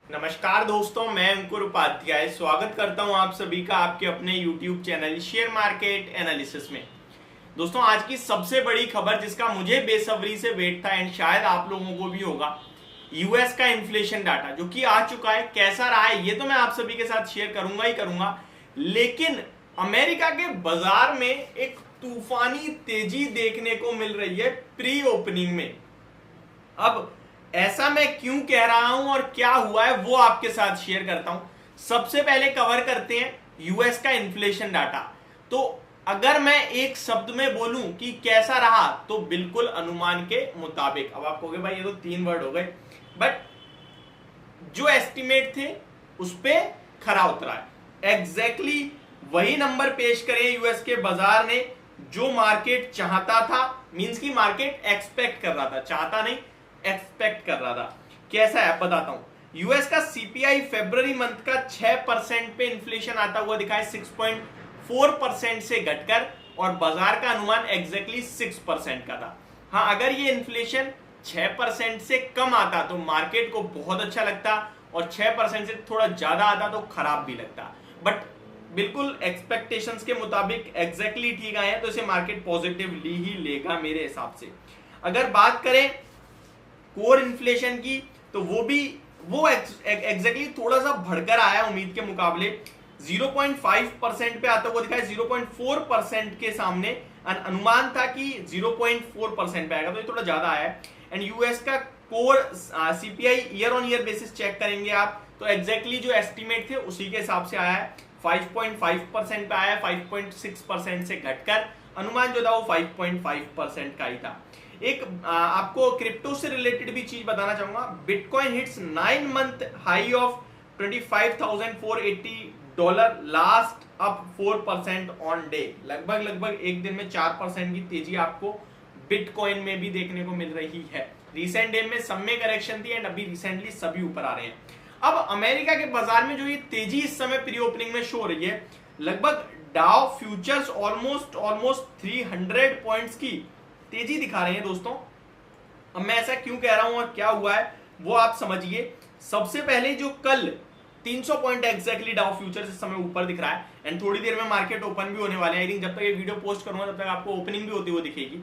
नमस्कार दोस्तों, मैं अंकुर उपाध्याय स्वागत करता हूं आप सभी का आपके अपने YouTube channel share market analysis में। दोस्तों, आज की सबसे बड़ी खबर जिसका मुझे बेसब्री से वेट था एंड शायद आप लोगों को भी होगा, यूएस का इन्फ्लेशन डाटा जो कि आ चुका है। कैसा रहा है ये तो मैं आप सभी के साथ शेयर करूंगा ही करूंगा, लेकिन अमेरिका के बाजार में एक तूफानी तेजी देखने को मिल रही है प्री ओपनिंग में। अब ऐसा मैं क्यों कह रहा हूं और क्या हुआ है वो आपके साथ शेयर करता हूं। सबसे पहले कवर करते हैं यूएस का इन्फ्लेशन डाटा। तो अगर मैं एक शब्द में बोलूं कि कैसा रहा, तो बिल्कुल अनुमान के मुताबिक। अब आप कहोगे भाई ये तो 3 वर्ड हो गए, बट जो एस्टिमेट थे उस पे खरा उतरा है। एग्जैक्टली वही नंबर पेश करे यूएस के बाजार ने जो मार्केट चाहता था, मींस की मार्केट एक्सपेक्ट कर रहा था, चाहता नहीं एक्सपेक्ट कर रहा था। कैसा है बताता हूं। यूएस का सीपीआई फरवरी मंथ का 6% पे इन्फ्लेशन आता हुआ दिखा है, 6.4% से घटकर, और बाजार का अनुमान एग्जैक्टली 6% का था। हाँ, अगर ये इन्फ्लेशन 6% से कम आता तो मार्केट को बहुत अच्छा लगता, और 6% से थोड़ा ज्यादा आता तो खराब भी लगता, बट बिल्कुल एक्सपेक्टेशंस के मुताबिक एग्जैक्टली ठीक आए हैं, तो इसे मार्केट पॉजिटिवली ही लेगा मेरे हिसाब से। अगर बात करें कोर इन्फ्लेशन की, तो वो एग्जैक्टली थोड़ा सा बढ़कर आया उम्मीद के मुकाबले। 0.5% पे आता हुआ दिखा है, 0.4% के सामने अनुमान था कि 0.4% पे आएगा, तो ये थोड़ा ज्यादा आया है। एंड यूएस का core CPI year on year basis check करेंगे आप, तो एग्जैक्टली जो एस्टिमेट थे उसी के हिसाब से आया है। 5.5% पे आया है, 5.6% से घटकर अनुमान जो था वो 5.5% का ही था। एक आपको क्रिप्टो से रिलेटेड भी चीज बताना चाहूंगा। Bitcoin hits 9 month high of $25,480, last up 4% on day. लगभग एक दिन में 4% की तेजी आपको बिटकॉइन में भी देखने को मिल रही है। रिसेंट डे में सब में करेक्शन थी एंड अभी रिसेंटली सभी ऊपर आ रहे हैं। अब अमेरिका के बाजार में जो ये तेजी इस समय प्री ओपनिंग में शो हो रही है, लगभग डाउ फ्यूचर्स ऑलमोस्ट 300 पॉइंट्स की तेजी दिखा रहे हैं दोस्तों। अब मैं ऐसा क्यों कह रहा हूं और क्या हुआ है वो आप समझिए। सबसे पहले जो कल 300 पॉइंट एग्जैक्टली डाउ फ्यूचर्स इस समय ऊपर दिख रहा है, एंड थोड़ी देर में मार्केट ओपन भी होने वाले हैं। आई थिंक जब तक ये वीडियो पोस्ट करूंगा तब तक आपको ओपनिंग भी होती हुई दिखेगी।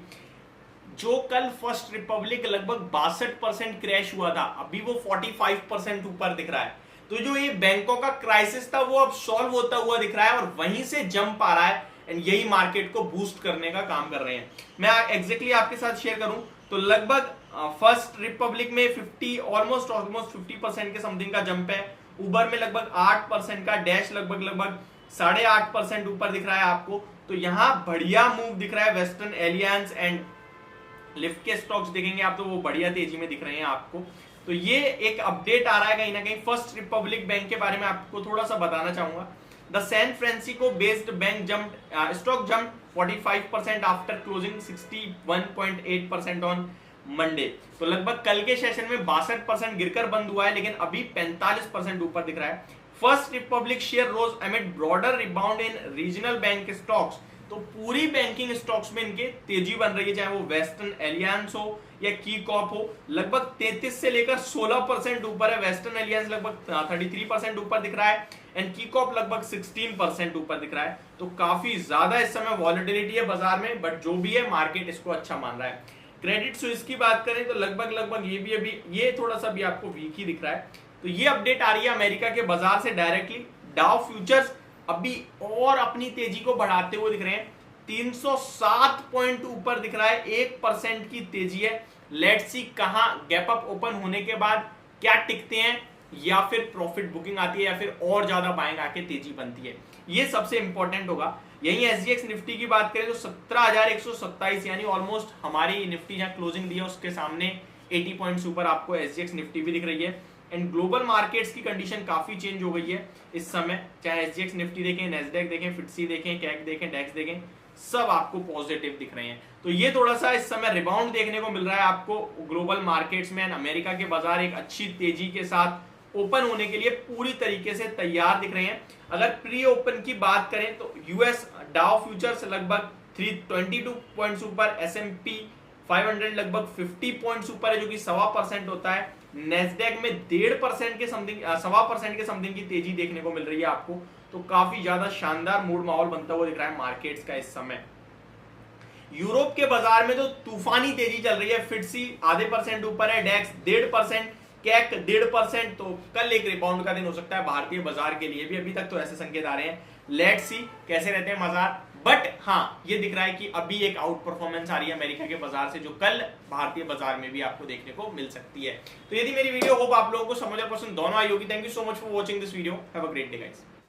जो कल फर्स्ट रिपब्लिक लगभग 62% क्रैश हुआ था, अभी वो 45% ऊपर दिख रहा है। तो जो ये बैंकों का क्राइसिस था वो अब सॉल्व होता हुआ दिख रहा है, और वहीं से जंप आ रहा है, एंड यही मार्केट को बूस्ट करने का काम कर रहे हैं। मैं एग्जैक्टली आपके साथ शेयर करूं तो लगभग फर्स्ट रिपब्लिक में 50 ऑलमोस्ट 50% के समथिंग का जंप है। उबर में लगभग 8% का, डैश लगभग 8.5% ऊपर दिख रहा है आपको। तो यहां बढ़िया मूव दिख रहा है। वेस्टर्न एलियंस एंड लिफ्ट के स्टॉक्स देखेंगे आप तो वो बढ़िया तेजी में दिख रहे हैं आपको। तो ये एक अपडेट आ रहा है कहीं ना कहीं। फर्स्ट रिपब्लिक बैंक के बारे में आपको थोड़ा सा बताना चाहूंगा। The San Francisco based bank stock jumped 45% after closing 61.8% on Monday। तो लगभग कल के सेशन में 62% गिरकर बंद हुआ है, लेकिन अभी 45% ऊपर दिख रहा है। फर्स्ट रिपब्लिक शेयर रोज अमिड ब्रॉडर रिबाउंड इन रीजनल बैंक स्टॉक्स। तो पूरी बैंकिंग स्टॉक्स में इनके तेजी बन रही है, चाहे वो वेस्टर्न एलियंस हो या की कॉप हो। लगभग 33 से लेकर 16% ऊपर है। वेस्टर्न एलियंस लगभग 33% ऊपर दिख रहा है, एंड की कॉप लगभग 16% ऊपर दिख रहा है। तो काफी ज्यादा इस समय वॉलेटिलिटी है बाजार में, बट जो भी है मार्केट इसको अच्छा मान रहा है। क्रेडिट स्विस की बात करें तो लगभग ये भी अभी ये थोड़ा सा भी आपको वीक ही दिख रहा है। तो ये अपडेट आ रही है अमेरिका के बाजार से डायरेक्टली। डाउ फ्यूचर्स अभी और अपनी तेजी को बढ़ाते हुए दिख रहे हैं। 307 पॉइंट ऊपर दिख रहा है, 1% की तेजी है। लेट्स सी कहां गैप अप ओपन होने के बाद क्या टिकते हैं, या फिर प्रॉफिट बुकिंग आती है, या फिर और ज्यादा बाइंग आके तेजी बनती है। ये सबसे इंपॉर्टेंट होगा। यही एसजीएक्स निफ्टी की बात करें तो 17,127, यानी ऑलमोस्ट हमारी निफ्टी जहां क्लोजिंग दी है उसके सामने 80 पॉइंट्स ऊपर आपको एसजीएक्स निफ्टी भी दिख रही है। एंड ग्लोबल मार्केट्स की कंडीशन काफी चेंज हो गई है इस समय। चाहे एसजीएक्स निफ्टी देखें, नेस्डैक देखें, फिटसी देखें, कैक देखें, डेक्स देखें, सब आपको पॉजिटिव दिख रहे हैं। तो ये थोड़ा सा इस समय रिबाउंड देखने को मिल रहा है आपको ग्लोबल मार्केट्स में। अमेरिका के बाजार एक अच्छी तेजी के साथ ओपन होने के लिए पूरी तरीके से तैयार दिख रहे हैं। अगर प्री ओपन की बात करें तो यूएस डाउ फ्यूचर्स लगभग 322 पॉइंट्स ऊपर, एसएमपी 500 लगभग 50 पॉइंट्स ऊपर है, जो कि 1.25% होता है। नेस्डेक में 1.5% के समथिंग 1.25% के समथिंग की तेजी देखने को मिल रही है आपको। तो काफी ज्यादा शानदार मूड माहौल बनता हुआ दिख रहा है मार्केट्स का इस समय। यूरोप के बाजार में तो तूफानी तेजी चल रही है, फिटसी 0.5% ऊपर है, डेक्स 1.5%, कैक 1.5%। तो कल एक रिबाउंड का दिन हो सकता है भारतीय बाजार के लिए भी, अभी तक तो ऐसे संकेत आ रहे हैं। लेट्स सी कैसे रहते हैं बाजार, बट हाँ ये दिख रहा है कि अभी एक आउट परफॉर्मेंस आ रही है अमेरिका के बाजार से, जो कल भारतीय बाजार में भी आपको देखने को मिल सकती है। तो यदि मेरी वीडियो होप आप लोगों को समझ और पसंद दोनों आई होगी। Thank you so much for watching this video, have a great day guys.